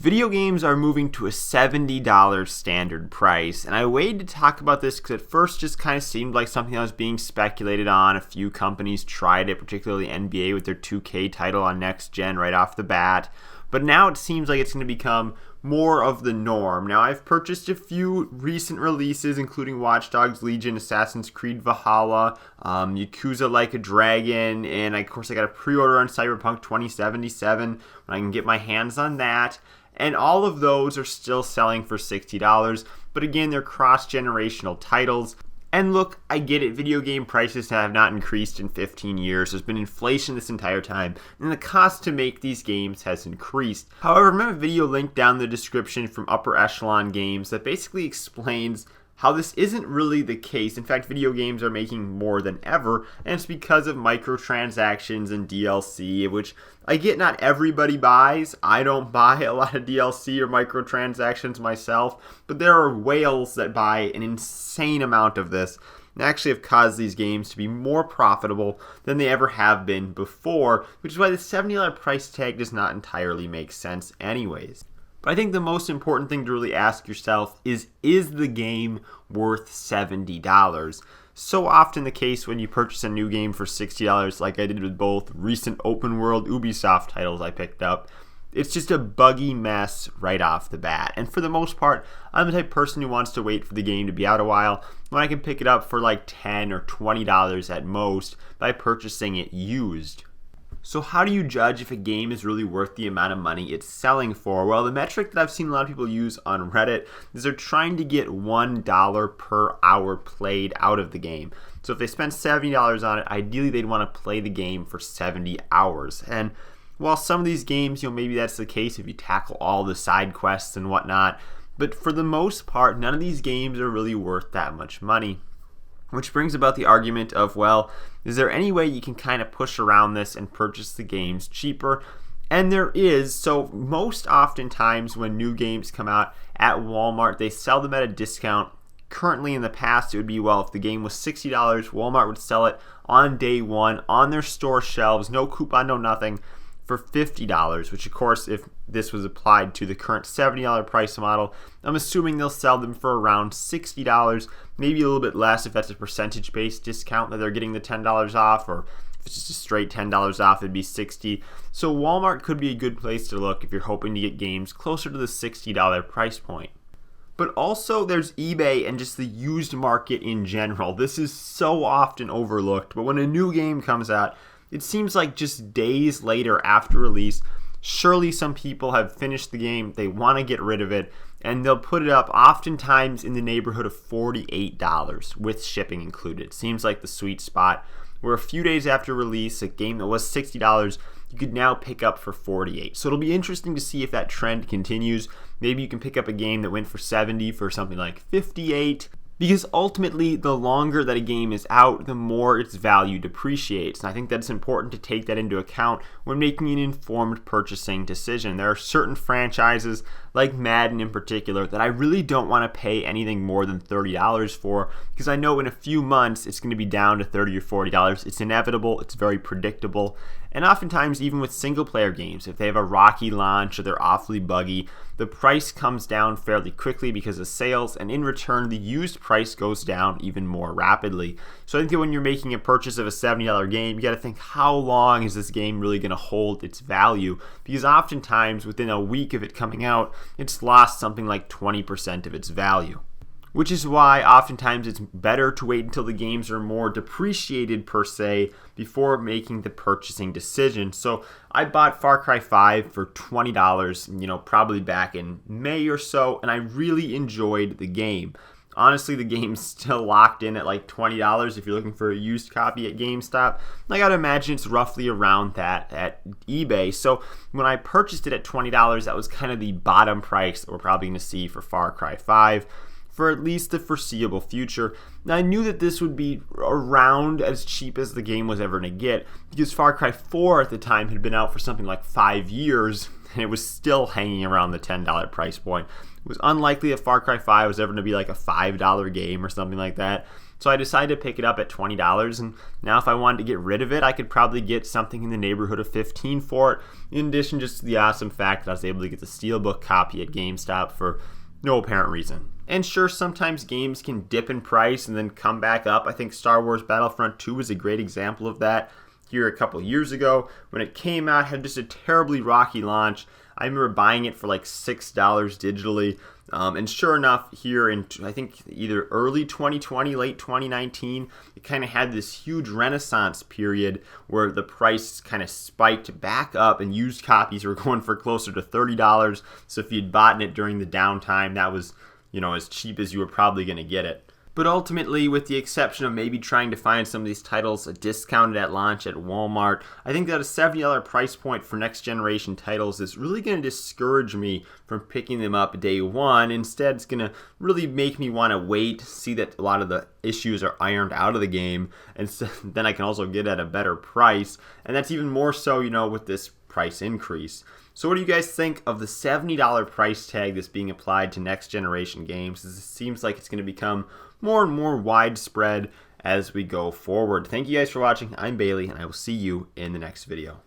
Video games are moving to a $70 standard price, and I waited to talk about this because at first just kind of seemed like something that was being speculated on. A few companies tried it, particularly NBA with their 2K title on next gen right off the bat, but now it seems like it's going to become more of the norm. Now, I've purchased a few recent releases, including Watch Dogs Legion, Assassin's Creed Valhalla, Yakuza Like a Dragon, and of course I got a pre-order on Cyberpunk 2077 when I can get my hands on that. And all of those are still selling for $60, but again, they're cross-generational titles. And look, I get it, video game prices have not increased in 15 years. There's been inflation this entire time, and the cost to make these games has increased. However, remember a video linked down in the description from Upper Echelon Games that basically explains how this isn't really the case. In fact, video games are making more than ever, and it's because of microtransactions and DLC, which I get not everybody buys. I don't buy a lot of DLC or microtransactions myself, but there are whales that buy an insane amount of this and actually have caused these games to be more profitable than they ever have been before, which is why the $70 price tag does not entirely make sense anyways. But I think the most important thing to really ask yourself is the game worth $70? So often the case when you purchase a new game for $60, like I did with both recent open world Ubisoft titles I picked up, it's just a buggy mess right off the bat. And for the most part, I'm the type of person who wants to wait for the game to be out a while when I can pick it up for like $10 or $20 at most by purchasing it used. So how do you judge if a game is really worth the amount of money it's selling for? Well, the metric that I've seen a lot of people use on Reddit is they're trying to get $1 per hour played out of the game. So if they spend $70 on it, ideally they'd want to play the game for 70 hours. And while some of these games, maybe that's the case if you tackle all the side quests and whatnot, but for the most part, none of these games are really worth that much money. Which brings about the argument of, well, is there any way you can kind of push around this and purchase the games cheaper? And there is. So most oftentimes when new games come out at Walmart, they sell them at a discount. Currently in the past, it would be, well, if the game was $60, Walmart would sell it on day one on their store shelves, no coupon, no nothing, for $50, which of course, if this was applied to the current $70 price model, I'm assuming they'll sell them for around $60, maybe a little bit less if that's a percentage-based discount that they're getting the $10 off, or if it's just a straight $10 off, it'd be $60. So Walmart could be a good place to look if you're hoping to get games closer to the $60 price point. But also there's eBay and just the used market in general. This is so often overlooked, but when a new game comes out, it seems like just days later after release, surely some people have finished the game, they want to get rid of it, and they'll put it up oftentimes in the neighborhood of $48 with shipping included. Seems like the sweet spot where a few days after release, a game that was $60, you could now pick up for $48. So it'll be interesting to see if that trend continues. Maybe you can pick up a game that went for $70 for something like $58. Because ultimately, the longer that a game is out, the more its value depreciates. And I think that's important to take that into account when making an informed purchasing decision. There are certain franchises, like Madden in particular, that I really don't want to pay anything more than $30 for, because I know in a few months it's going to be down to $30 or $40. It's inevitable, it's very predictable. And oftentimes, even with single-player games, if they have a rocky launch or they're awfully buggy, the price comes down fairly quickly because of sales, and in return, the used price goes down even more rapidly. So I think that when you're making a purchase of a $70 game, you got to think, how long is this game really going to hold its value? Because oftentimes, within a week of it coming out, it's lost something like 20% of its value. Which is why oftentimes it's better to wait until the games are more depreciated per se before making the purchasing decision. So I bought Far Cry 5 for $20, probably back in May or so, and I really enjoyed the game. Honestly, the game's still locked in at like $20 if you're looking for a used copy at GameStop. I gotta imagine it's roughly around that at eBay. So when I purchased it at $20, that was kind of the bottom price that we're probably gonna see for Far Cry 5. For at least the foreseeable future. Now, I knew that this would be around as cheap as the game was ever going to get, because Far Cry 4 at the time had been out for something like 5 years, and it was still hanging around the $10 price point. It was unlikely that Far Cry 5 was ever going to be like a $5 game or something like that. So I decided to pick it up at $20, and now if I wanted to get rid of it, I could probably get something in the neighborhood of $15 for it, in addition just to the awesome fact that I was able to get the Steelbook copy at GameStop for no apparent reason. And sure, sometimes games can dip in price and then come back up. I think Star Wars Battlefront 2 is a great example of that. Here a couple years ago, when it came out, had just a terribly rocky launch. I remember buying it for like $6 digitally. And sure enough, here in, I think, either early 2020, late 2019, it kind of had this huge renaissance period where the price kind of spiked back up and used copies were going for closer to $30. So if you'd bought it during the downtime, that was, as cheap as you were probably going to get it. But ultimately, with the exception of maybe trying to find some of these titles discounted at launch at Walmart, I think that a $70 price point for next generation titles is really going to discourage me from picking them up day one. Instead, it's going to really make me want to wait, see that a lot of the issues are ironed out of the game, and so then I can also get at a better price. And that's even more so, with this price increase. So what do you guys think of the $70 price tag that's being applied to next generation games? It seems like it's going to become more and more widespread as we go forward. Thank you guys for watching. I'm Bailey, and I will see you in the next video.